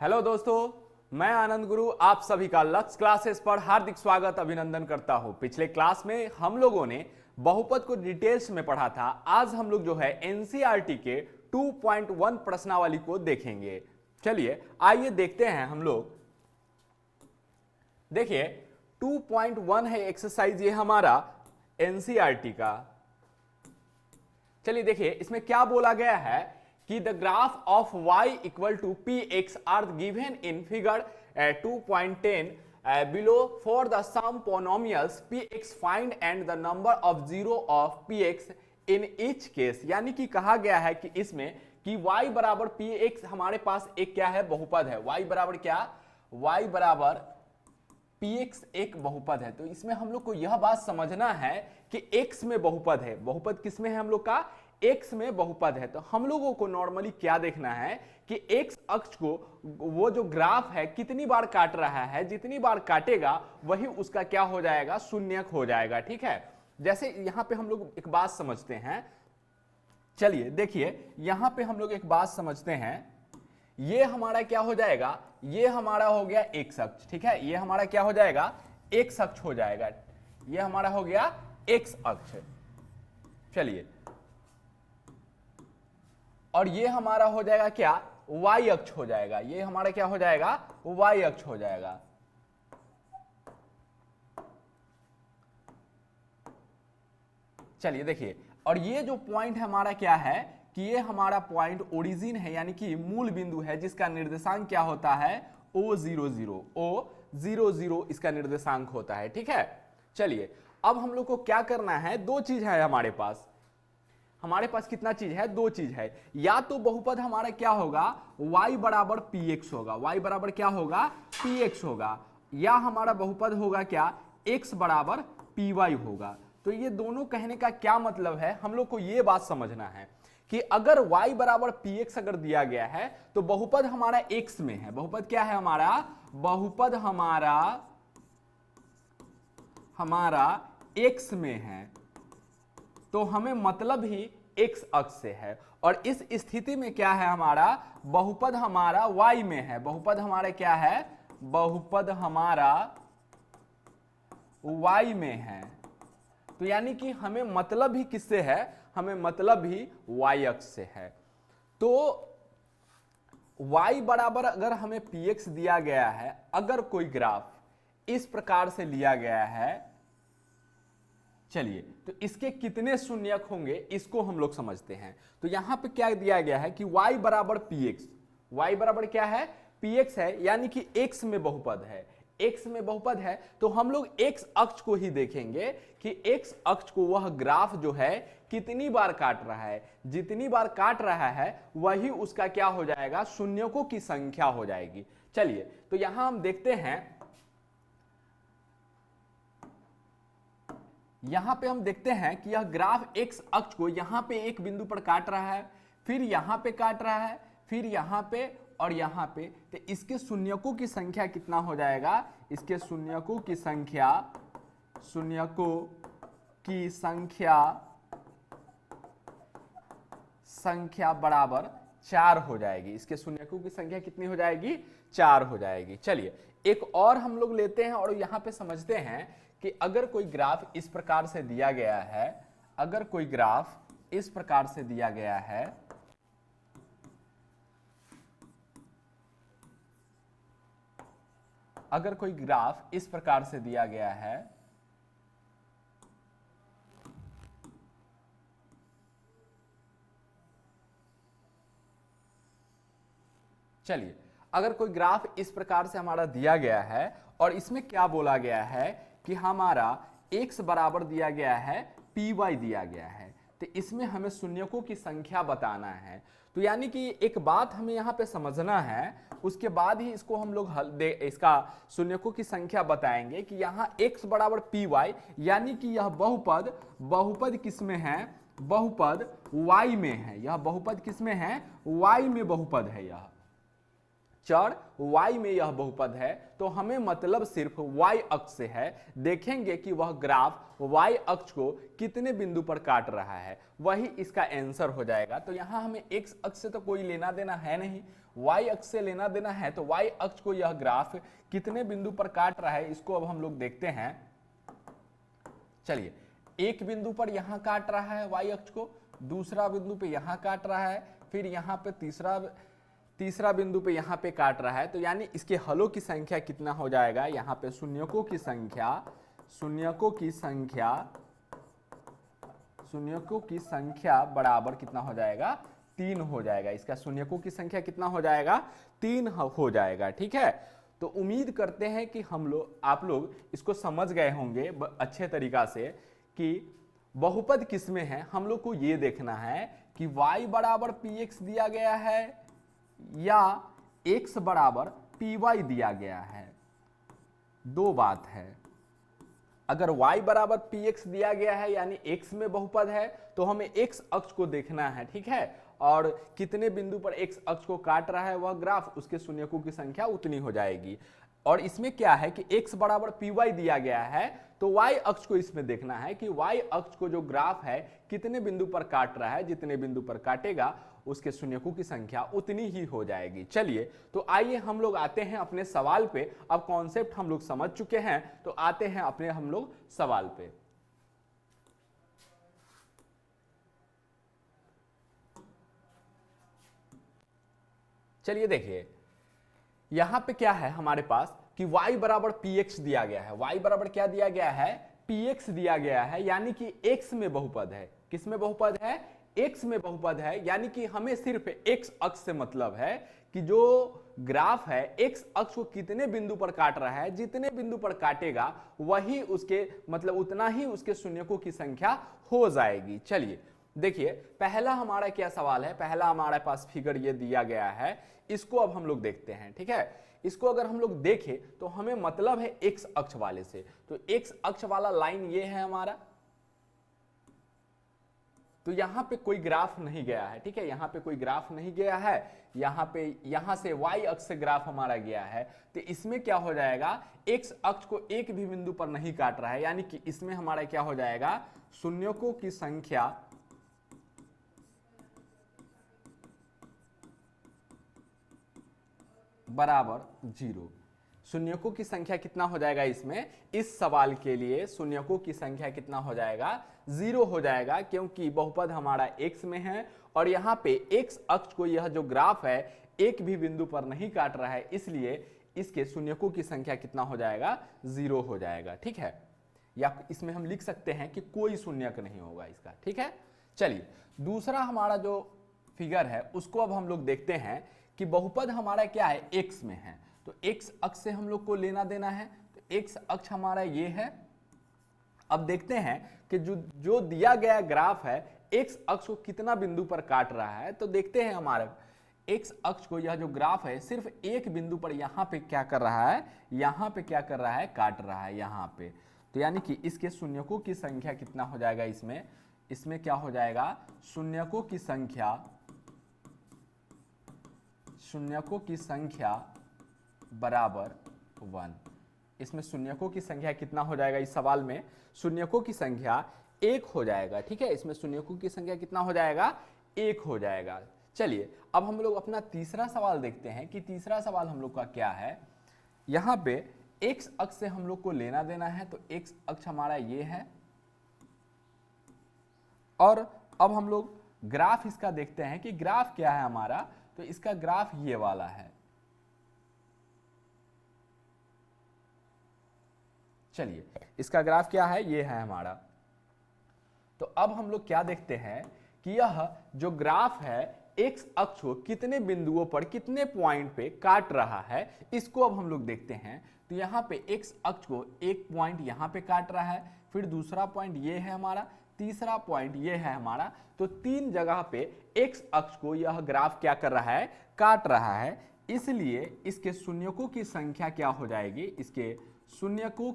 Hello दोस्तों, मैं आनंद गुरु आप सभी का लक्ष्य क्लासेस पर हार्दिक स्वागत अभिनंदन करता हूं। पिछले क्लास में हम लोगों ने बहुपद को डिटेल्स में पढ़ा था। आज हम लोग जो है एनसीईआरटी के 2.1 प्रश्नावली को देखेंगे। चलिए आइए देखते हैं हम लोग। देखिए 2.1 है एक्सरसाइज, ये हमारा एनसीईआरटी का। चलिए देखिए इसमें क्या बोला गया है कि the graph of y equal to P X are given in figure 2.10 below for the sum polynomials P X find and the number of zero of P X in each case. यानी कि कहा गया है कि इसमें कि y बराबर P x हमारे पास एक क्या है, बहुपद है। y बराबर क्या, y बराबर px एक बहुपद है। तो इसमें हम लोग को यह बात समझना है कि x में बहुपद है। बहुपद किसमें है हम लोग का, x में बहुपद है। तो हम लोगों को नॉर्मली क्या देखना है कि x अक्ष को वो जो ग्राफ है कितनी बार काट रहा है, जितनी बार काटेगा वही उसका क्या हो जाएगा, शून्यक हो जाएगा। ठीक है, जैसे यहां पे हम लोग एक बात समझते हैं। चलिए देखिए यहां पे हम लोग एक बात समझते हैं। ये हमारा क्या हो जाएगा, ये हमारा हो गया x अक्ष। ठीक है, ये हमारा क्या हो जाएगा, x अक्ष हो जाएगा। ये हमारा हो गया x अक्ष। चलिए, और ये हमारा हो जाएगा क्या, y अक्ष हो जाएगा। ये हमारा क्या हो जाएगा, y अक्ष हो जाएगा। चलिए देखिए, और ये जो पॉइंट हमारा क्या है कि ये हमारा पॉइंट ओरिजिन है, यानी कि मूल बिंदु है, जिसका निर्देशांक क्या होता है, O00 इसका निर्देशांक होता है। ठीक है, चलिए अब हम लोग को क्या करना है, दो चीज है हमारे पास। हमारे पास कितना चीज है, दो चीज है। या तो बहुपद हमारा क्या होगा, y बराबर px होगा, y बराबर क्या होगा, px होगा, या हमारा बहुपद होगा क्या, x बराबर py होगा। तो ये दोनों कहने का क्या मतलब है, हम लोग को ये बात समझना है कि अगर y बराबर px अगर दिया गया है तो बहुपद हमारा x में है। बहुपद क्या है हमारा, बहुपद हमारा x में है, तो हमें मतलब ही x अक्ष से है। और इस स्थिति में क्या है हमारा, बहुपद हमारा y में है। बहुपद हमारा क्या है, बहुपद हमारा y में है। तो यानी कि हमें मतलब ही किससे है, हमें मतलब ही y अक्ष से है। तो y बराबर अगर हमें px दिया गया है, अगर कोई ग्राफ इस प्रकार से लिया गया है, चलिए तो इसके कितने शून्यक होंगे इसको हम लोग समझते हैं। तो यहां पे क्या दिया गया है कि y बराबर px, y बराबर क्या है, px है, यानी कि x में बहुपद है। x में बहुपद है तो हम लोग x अक्ष को ही देखेंगे कि x अक्ष को वह ग्राफ जो है कितनी बार काट रहा है। जितनी बार काट रहा है वही उसका क्या हो जाएगा, शून्यकों की संख्या हो जाएगी। चलिए तो यहां हम देखते हैं, यहां पे हम देखते हैं कि यह ग्राफ x अक्ष को यहां पे एक बिंदु पर काट रहा है, फिर यहां पे काट रहा है, फिर यहां पे और यहां पे। तो इसके शून्यकों की संख्या कितना हो जाएगा, इसके शून्यकों की संख्या बराबर 4 हो जाएगी। इसके शून्यकों की संख्या कितनी हो जाएगी, 4 हो जाएगी। चलिए एक और हम लोग लेते हैं और यहां पे समझते हैं कि अगर कोई ग्राफ इस प्रकार से दिया गया है, अगर कोई ग्राफ इस प्रकार से दिया गया है, अगर कोई ग्राफ इस प्रकार से दिया गया है, चलिए अगर कोई ग्राफ इस प्रकार से हमारा दिया गया है और इसमें क्या बोला गया है कि हमारा x बराबर दिया गया है, py दिया गया है, तो इसमें हमें शून्यकों की संख्या बताना है। तो यानी कि एक बात हमें यहाँ पे समझना है, उसके बाद ही इसको हम लोग इसका शून्यकों की संख्या बताएंगे कि यहाँ x बराबर py, यानी कि यह बहुपद किस में है, बहुपद y में है। यह बहुपद किस में है, y में बहुपद है यह। चर y में यह बहुपद है तो हमें मतलब सिर्फ y अक्ष से है। देखेंगे कि वह ग्राफ y अक्ष को कितने बिंदु पर काट रहा है, वही इसका आंसर हो जाएगा। तो यहां हमें x अक्ष से तो कोई लेना देना है नहीं, y अक्ष से लेना देना है। तो y अक्ष को यह ग्राफ कितने बिंदु पर काट रहा है इसको अब हम लोग देखते हैं। चलिए, एक बिंदु पर यहां काट रहा है y अक्ष को, दूसरा बिंदु पे यहां काट रहा है, फिर यहां पे तीसरा बिंदु पे यहां पे काट रहा है। तो यानी इसके हलों की संख्या कितना हो जाएगा, यहां पे शून्यकों की संख्या बराबर कितना हो जाएगा, 3 हो जाएगा। इसका शून्यकों की संख्या कितना हो जाएगा, 3 हो जाएगा। ठीक है, तो उम्मीद करते हैं कि आप लोग इसको समझ गए होंगे अच्छे तरीका से कि बहुपद किसमें है। हम लोग को ये देखना है कि y बराबर px दिया गया है या x बराबर py दिया गया है। दो बात है, अगर y बराबर px दिया गया है यानी x में बहुपद है तो हमें x अक्ष को देखना है। ठीक है, और कितने बिंदु पर x अक्ष को काट रहा है वह ग्राफ, उसके शून्यकों की संख्या उतनी हो जाएगी। और इसमें क्या है कि x बराबर py दिया गया है तो y अक्ष को इसमें देखना है कि y अक्ष को जो ग्राफ है कितने बिंदु पर काट रहा है, जितने बिंदु पर काटेगा उसके शून्यकों की संख्या उतनी ही हो जाएगी। चलिए, तो आइए हम लोग आते हैं अपने सवाल पे। अब कॉन्सेप्ट हम लोग समझ चुके हैं तो आते हैं अपने हम लोग सवाल पे। चलिए देखिए, यहां पे क्या है हमारे पास कि y बराबर px दिया गया है। y बराबर क्या दिया गया है, px दिया गया है, यानी कि x में बहुपद है। किस में बहुपद है, x में बहुपद है। यानी कि हमें सिर्फ x अक्ष से मतलब है कि जो ग्राफ है x अक्ष को कितने बिंदु पर काट रहा है, जितने बिंदु पर काटेगा वही उसके मतलब उतना ही उसके शून्यकों की संख्या हो जाएगी। चलिए देखिए, पहला हमारा क्या सवाल है, पहला हमारे पास फिगर ये दिया गया है, इसको अब हम लोग देखते हैं। ठीक है, इसको अगर हम लोग देखें तो हमें मतलब है x अक्ष वाले से। तो x अक्ष वाला लाइन ये है हमारा, तो यहां पे कोई ग्राफ नहीं गया है। ठीक है, यहां पे कोई ग्राफ नहीं गया है, यहां से y अक्ष से ग्राफ हमारा गया है। तो इसमें क्या हो जाएगा, x अक्ष को एक भी बिंदु पर नहीं काट रहा है, यानी कि इसमें हमारा क्या हो जाएगा, शून्यकों की संख्या बराबर 0। शून्यकों की संख्या कितना हो जाएगा इसमें, इस सवाल के लिए शून्यकों की संख्या कितना हो जाएगा, 0 हो जाएगा, क्योंकि बहुपद हमारा x में है और यहाँ पे x अक्ष को यह जो ग्राफ है एक भी बिंदु पर नहीं काट रहा है, इसलिए इसके शून्यकों की संख्या कितना हो जाएगा, 0 हो जाएगा। ठीक है, या इसमें हम लिख सकते हैं कि कोई शून्यक नहीं होगा इसका। ठीक है, चलिए दूसरा हमारा जो फिगर है उसको अब हम लोग देखते हैं कि बहुपद हमारा क्या है, x में है। तो x अक्ष से हम लोग को लेना देना है, तो x अक्ष हमारा ये है। अब देखते हैं कि जो दिया गया ग्राफ है x अक्ष को कितना बिंदु पर काट रहा है। तो देखते हैं हमारे x अक्ष को यह जो ग्राफ है सिर्फ एक बिंदु पर यहाँ पे क्या कर रहा है, यहाँ पे क्या कर रहा है, काट रहा है यहाँ पे। तो यानी कि इसके शून्यकों की संख्या कितना हो जाएगा, इसमें क्या हो जाएगा, शून्यकों की संख्या बराबर 1। इसमें शून्यकों की संख्या कितना हो जाएगा, इस सवाल में शून्यकों की संख्या 1 हो जाएगा। ठीक है, इसमें शून्यकों की संख्या कितना हो जाएगा, 1 हो जाएगा। चलिए अब हम लोग अपना तीसरा सवाल देखते हैं कि तीसरा सवाल हम लोग का क्या है। यहाँ पे x अक्ष से हम लोग को लेना देना है, तो x अक्ष हमारा ये है और अब हम लोग ग्राफ इसका देखते हैं कि ग्राफ क्या है हमारा। तो इसका ग्राफ ये वाला है। चलिए इसका ग्राफ क्या है, ये है हमारा। तो अब हम लोग क्या देखते हैं कि यह जो ग्राफ है x अक्ष को कितने बिंदुओं पर कितने पॉइंट पे काट रहा है, इसको अब हम लोग देखते हैं। तो यहाँ पे x अक्ष को एक पॉइंट यहाँ पे काट रहा है, फिर दूसरा पॉइंट ये है हमारा, तीसरा पॉइंट ये है हमारा। तो 3 जगह पे x अक्ष को यह ग्राफ क्या कर रहा है, काट रहा है। इसलिए इसके शून्यकों की संख्या क्या हो जाएगी, इसके शून्यकों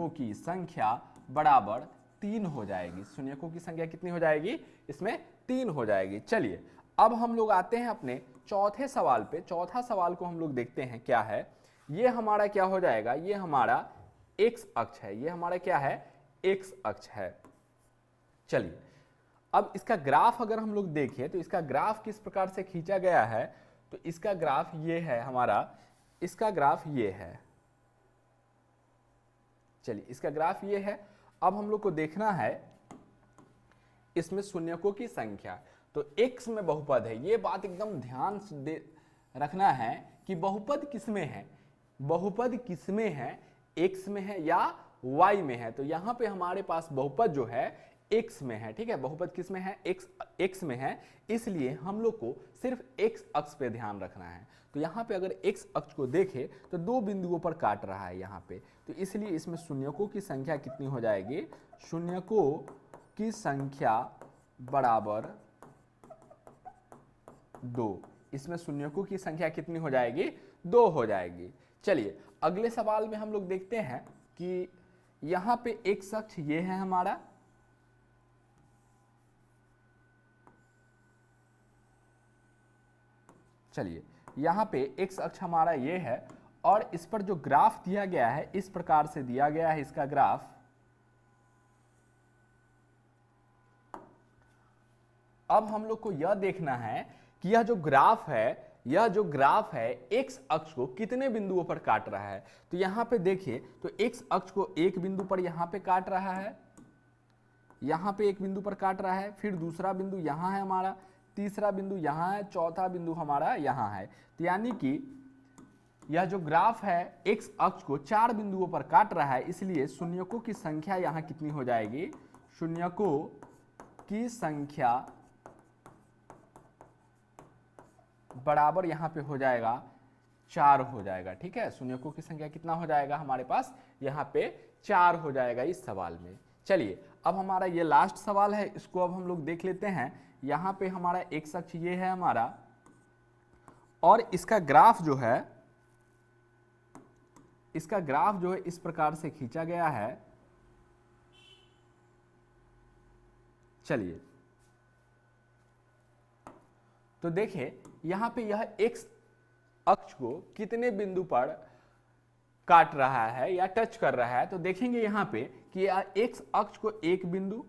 की संख्या बराबर 3 हो जाएगी। शून्यकों की संख्या कितनी हो जाएगी, इसमें 3 हो जाएगी। चलिए अब हम लोग आते हैं अपने चौथे सवाल पे। चौथा सवाल को हम लोग देखते हैं क्या है। ये हमारा क्या हो जाएगा, ये हमारा एक्स अक्ष है, ये हमारा क्या है, एक्स अक्ष है। चलिए अब इसका ग्राफ अगर हम लोग देखें तो इसका ग्राफ किस प्रकार से खींचा गया है, तो इसका ग्राफ ये है हमारा, इसका ग्राफ ये है। चलिए इसका ग्राफ ये है। अब हम लोग को देखना है इसमें शून्यकों की संख्या। तो x में बहुपद है, ये बात एकदम ध्यान से रखना है कि बहुपद किसमें है, बहुपद किसमें है, x में है या y में है। तो यहां पे हमारे पास बहुपद जो है x में है, ठीक है। बहुपद किसमें है, x में है, इसलिए हम लोग को सिर्फ x अक्ष पे ध्यान रखना है। तो यहाँ पे अगर x अक्ष को देखें तो दो बिंदुओं पर काट रहा है यहाँ पे, तो इसलिए इसमें शून्यकों की संख्या कितनी हो जाएगी, शून्यकों की संख्या बराबर 2। इसमें शून्यकों की संख्या कितनी हो जाएगी, 2 हो जाएगी। चलिए अगले सवाल में हम लोग देखते हैं कि यहां पे x अक्ष ये है हमारा, चलिए यहां पे x अक्ष हमारा ये है और इस पर जो ग्राफ दिया गया है इस प्रकार से दिया गया है इसका ग्राफ। अब हम लोग को यह देखना है कि यह जो ग्राफ है, यह जो ग्राफ है x अक्ष को कितने बिंदुओं पर काट रहा है। तो यहां पे देखिए तो x अक्ष को एक बिंदु पर यहां पे काट रहा है, यहां पे एक बिंदु पर काट रहा है, फिर दूसरा बिंदु यहां है हमारा, तीसरा बिंदु यहां है, चौथा बिंदु हमारा यहां है। तो यानी कि यह जो ग्राफ है x अक्ष को 4 बिंदुओं पर काट रहा है, इसलिए शून्यकों की संख्या यहां कितनी हो जाएगी, शून्यकों की संख्या बराबर यहां पे हो जाएगा 4 हो जाएगा, ठीक है। शून्यकों की संख्या कितना हो जाएगा हमारे पास, यहां पे 4 हो जाएगा इस सवाल में। चलिए अब हमारा ये लास्ट सवाल है, इसको अब हम लोग देख लेते हैं। यहां पे हमारा x अक्ष ये है हमारा और इसका ग्राफ जो है, इसका ग्राफ जो है इस प्रकार से खींचा गया है। चलिए तो देखिए यहां पे यह x अक्ष को कितने बिंदु पर काट रहा है या टच कर रहा है। तो देखेंगे यहां पे कि यह x अक्ष को एक बिंदु,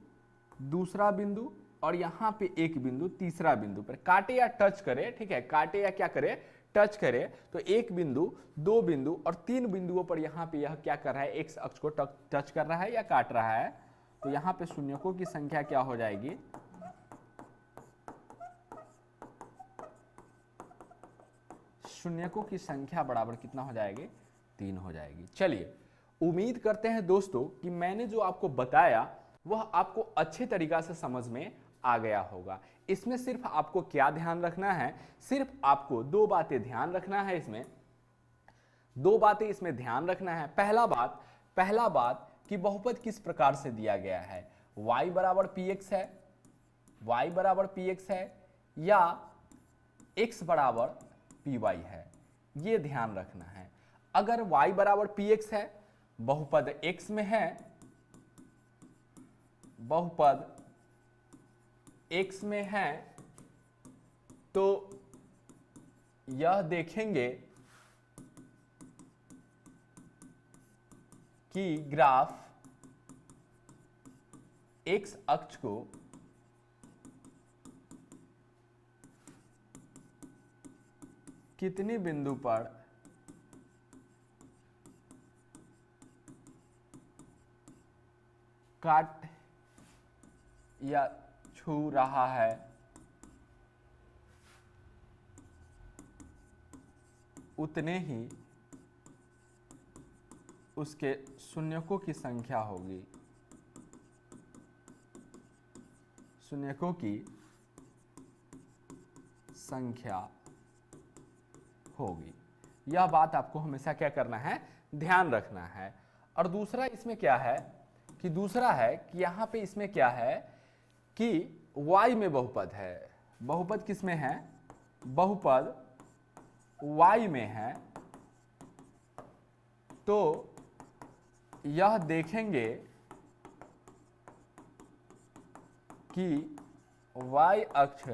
दूसरा बिंदु और यहां पे एक बिंदु, तीसरा बिंदु पर काटे या टच करे, ठीक है, काटे या क्या करे, टच करे। तो एक बिंदु, दो बिंदु और 3 बिंदुओं पर यहां पे यह क्या कर रहा है, x अक्ष को टच कर रहा है या काट रहा है। तो यहां पे शून्यकों की संख्या क्या हो जाएगी, शून्यकों की संख्या बराबर कितना हो जाएगी, 3 हो जाएगी। चलिए उम्मीद करते हैं दोस्तों कि मैंने जो आपको बताया वह आपको अच्छे तरीका से समझ में आ गया होगा। इसमें सिर्फ आपको क्या ध्यान रखना है, सिर्फ आपको 2 बातें ध्यान रखना है। इसमें 2 बातें इसमें ध्यान रखना है। पहला बात कि बहुपद किस प्रकार से दिया गया है, y बराबर px है, y बराबर px है या x बराबर py है, ये ध्यान रखना है। अगर y बराबर px है, बहुपद x में है, बहुपद x में है, तो यह देखेंगे कि ग्राफ x अक्ष को कितने बिंदु पर काट या छू रहा है, उतने ही उसके शून्यकों की संख्या होगी, शून्यकों की संख्या होगी। यह बात आपको हमेशा क्या करना है, ध्यान रखना है। और दूसरा इसमें क्या है कि दूसरा है कि यहां पे इसमें क्या है कि y में बहुपद है, बहुपद किसमें है, बहुपद y में है। तो यह देखेंगे कि y अक्ष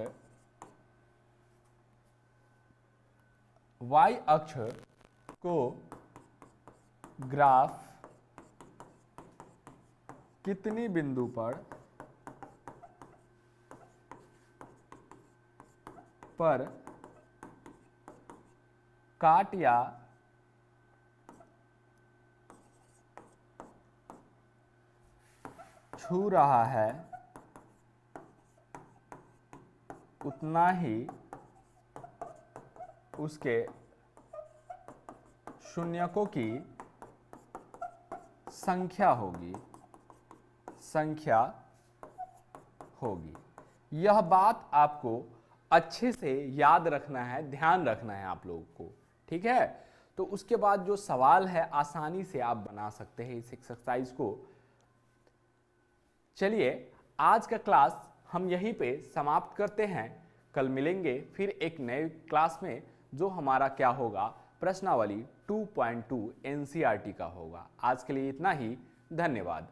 y अक्ष को ग्राफ कितनी बिंदु पर काट या छू रहा है उतना ही उसके शून्यकों की संख्या होगी। यह बात आपको अच्छे से याद रखना है, ध्यान रखना है आप लोगों को, ठीक है। तो उसके बाद जो सवाल है आसानी से आप बना सकते हैं इस एक्सरसाइज को। चलिए आज का क्लास हम यहीं पे समाप्त करते हैं। कल मिलेंगे फिर एक नए क्लास में, जो हमारा क्या होगा, प्रश्नावली 2.2 एनसीईआरटी का होगा। आज के लिए इतना ही, धन्यवाद।